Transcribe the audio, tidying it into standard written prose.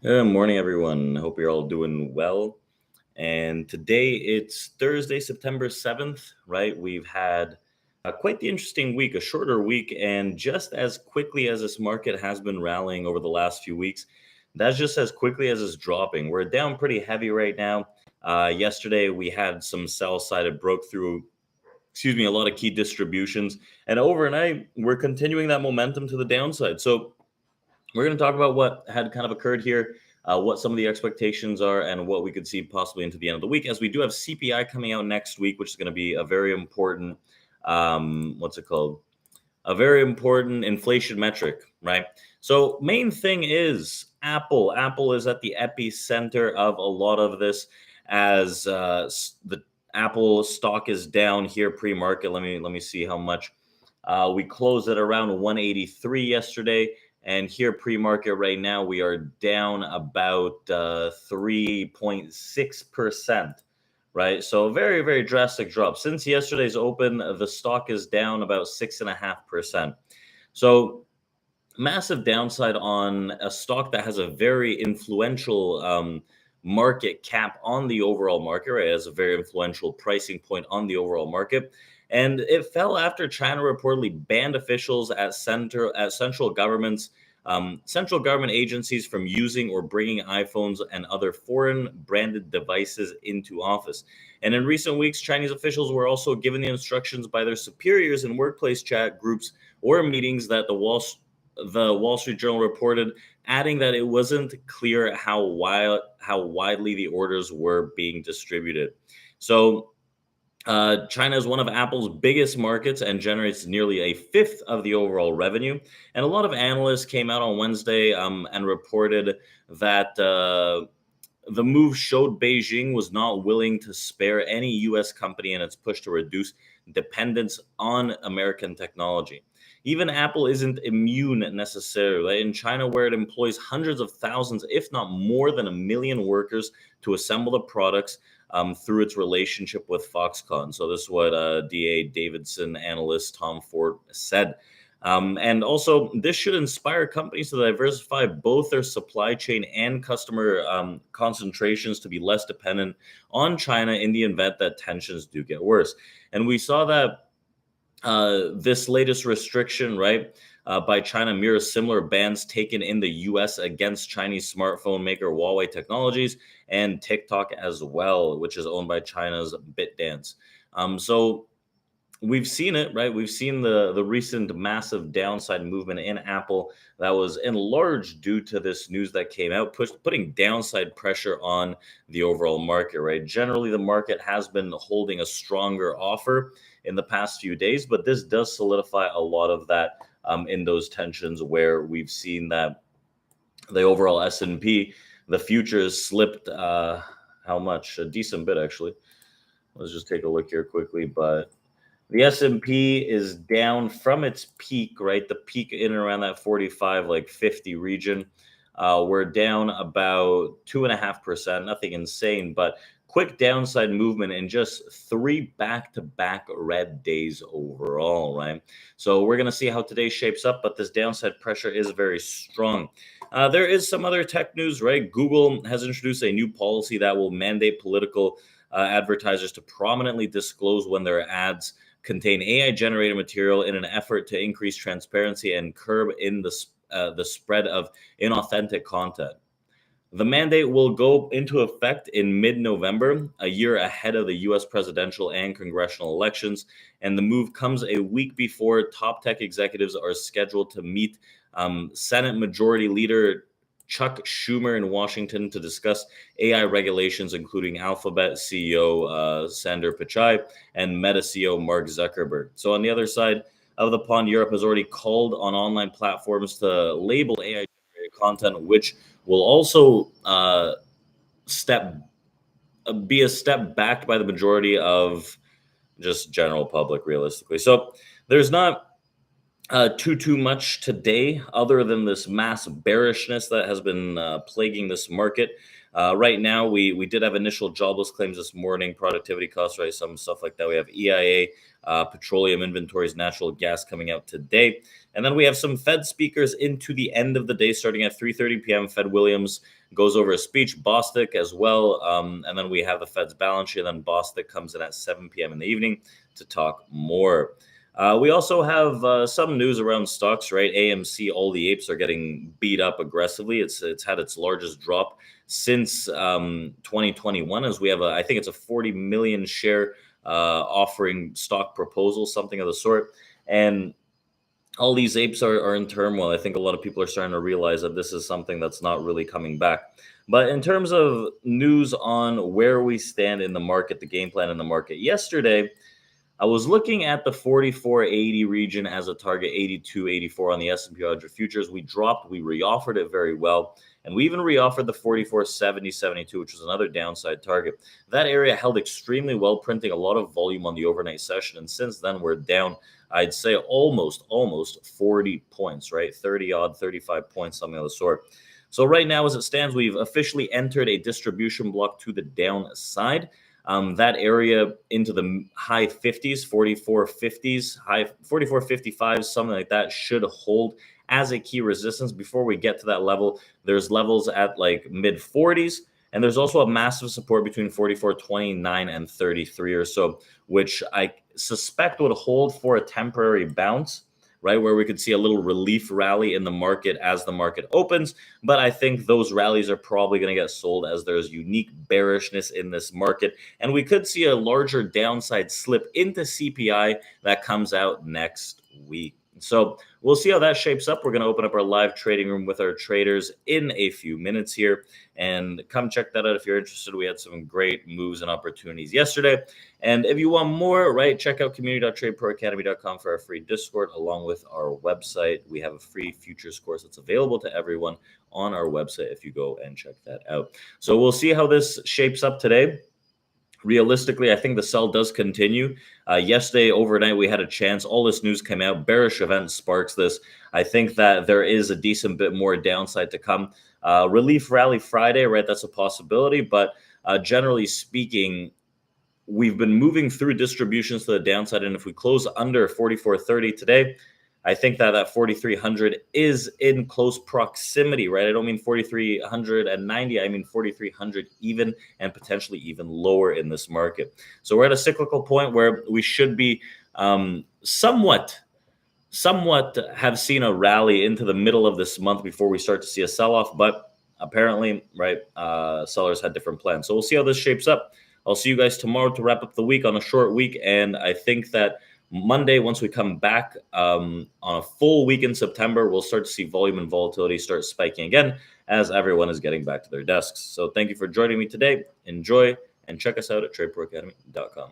Good morning, everyone. Hope you're all doing well. And today it's Thursday, September 7th, right? We've had quite the interesting week, a shorter week. And just as quickly as this market has been rallying over the last few weeks, that's just as quickly as it's dropping. We're down pretty heavy right now. Yesterday, we had some sell side. It broke through, a lot of key distributions. And overnight, we're continuing that momentum to the downside. So, we're going to talk about what had kind of occurred here, what some of the expectations are, and what we could see possibly into the end of the week, as we do have CPI coming out next week, which is going to be a very important, what's it called? A very important inflation metric, right? So, main thing is Apple. Apple is at the epicenter of a lot of this, as the Apple stock is down here pre-market. Let me see how much. We closed at around 183 yesterday, and here pre-market right now we are down about 3.6%. Right, so a very, very drastic drop. Since yesterday's open, the stock is down about 6.5%. So massive downside on a stock that has a very influential market cap on the overall market, right? It has a very influential pricing point on the overall market. And it fell after China reportedly banned officials at central central government agencies from using or bringing iPhones and other foreign branded devices into office. And in recent weeks, Chinese officials were also given the instructions by their superiors in workplace chat groups or meetings that the Wall Street Journal reported, adding that it wasn't clear how widely the orders were being distributed. So China is one of Apple's biggest markets and generates nearly a fifth of the overall revenue. And a lot of analysts came out on Wednesday and reported that the move showed Beijing was not willing to spare any U.S. company in its push to reduce dependence on American technology. Even Apple isn't immune necessarily. In China, where it employs hundreds of thousands, if not more than a million workers to assemble the products through its relationship with Foxconn. So this is what DA Davidson analyst Tom Ford said. And also, this should inspire companies to diversify both their supply chain and customer concentrations to be less dependent on China in the event that tensions do get worse. And we saw that this latest restriction, right, by China mirrors similar bans taken in the U.S. against Chinese smartphone maker Huawei Technologies and TikTok as well, which is owned by China's BitDance. So we've seen it, right? We've seen the recent massive downside movement in Apple that was enlarged due to this news that came out, putting downside pressure on the overall market, right? Generally, the market has been holding a stronger offer in the past few days, but this does solidify a lot of that in those tensions where we've seen that the overall S&P, the futures slipped how much? A decent bit, actually. Let's just take a look here quickly, but the S&P is down from its peak, right? The peak in and around that 45, like 50 region. We're down about 2.5%, nothing insane, but quick downside movement in just 3 back-to-back red days overall, right? So we're going to see how today shapes up, but this downside pressure is very strong. There is some other tech news, right? Google has introduced a new policy that will mandate political advertisers to prominently disclose when their ads contain AI generated material in an effort to increase transparency and curb in the spread of inauthentic content. The mandate will go into effect in mid November, a year ahead of the US presidential and congressional elections. And the move comes a week before top tech executives are scheduled to meet Senate Majority Leader Chuck Schumer in Washington to discuss AI regulations, including Alphabet CEO Sundar Pichai and Meta CEO Mark Zuckerberg. So on the other side of the pond, Europe has already called on online platforms to label AI generated content, which will also step be a step backed by the majority of just general public, realistically. So there's not too much today, other than this mass bearishness that has been plaguing this market. Right now, we did have initial jobless claims this morning, productivity costs, right? Some stuff like that. We have EIA, petroleum inventories, natural gas coming out today, and then we have some Fed speakers into the end of the day, starting at 3:30 p.m. Fed Williams goes over a speech, Bostic as well, and then we have the Fed's balance sheet. And then Bostic comes in at 7 p.m. in the evening to talk more. We also have some news around stocks, right? AMC, all the apes are getting beat up aggressively. It's had its largest drop since 2021, as we have I think it's a 40 million share offering stock proposal, something of the sort. And all these apes are in turmoil. I think a lot of people are starting to realize that this is something that's not really coming back. But in terms of news on where we stand in the market, the game plan in the market, yesterday, I was looking at the 4480 region as a target, 82, 84 on the S&P 500 futures. We dropped, we reoffered it very well. And we even reoffered the 4470, 72, which was another downside target. That area held extremely well, printing a lot of volume on the overnight session. And since then, we're down, I'd say almost 40 points, right? 30 odd, 35 points, something of the sort. So right now, as it stands, we've officially entered a distribution block to the downside. That area into the high 50s, 4450s, high 4455s, something like that should hold as a key resistance. Before we get to that level, there's levels at like mid 40s, and there's also a massive support between 4429 and 33 or so, which I suspect would hold for a temporary bounce, right, where we could see a little relief rally in the market as the market opens. But I think those rallies are probably going to get sold, as there's unique bearishness in this market. And we could see a larger downside slip into CPI that comes out next week. So we'll see how that shapes up. We're going to open up our live trading room with our traders in a few minutes here. And come check that out if you're interested. We had some great moves and opportunities yesterday. And if you want more, right, check out community.tradeproacademy.com for our free Discord, along with our website. We have a free futures course that's available to everyone on our website if you go and check that out. So we'll see how this shapes up today. Realistically, I think the sell does continue. Yesterday, overnight, we had a chance. All this news came out. Bearish event sparks this. I think that there is a decent bit more downside to come. Relief rally Friday, right? That's a possibility. But generally speaking, we've been moving through distributions to the downside. And if we close under 4430 today, I think that 4,300 is in close proximity, right? I don't mean 4,390. I mean 4,300 even, and potentially even lower in this market. So we're at a cyclical point where we should be somewhat have seen a rally into the middle of this month before we start to see a sell-off. But apparently, right, sellers had different plans. So we'll see how this shapes up. I'll see you guys tomorrow to wrap up the week on a short week. And I think that Monday, once we come back on a full week in September, we'll start to see volume and volatility start spiking again as everyone is getting back to their desks. So thank you for joining me today. Enjoy, and check us out at TRADEPROacademy.com.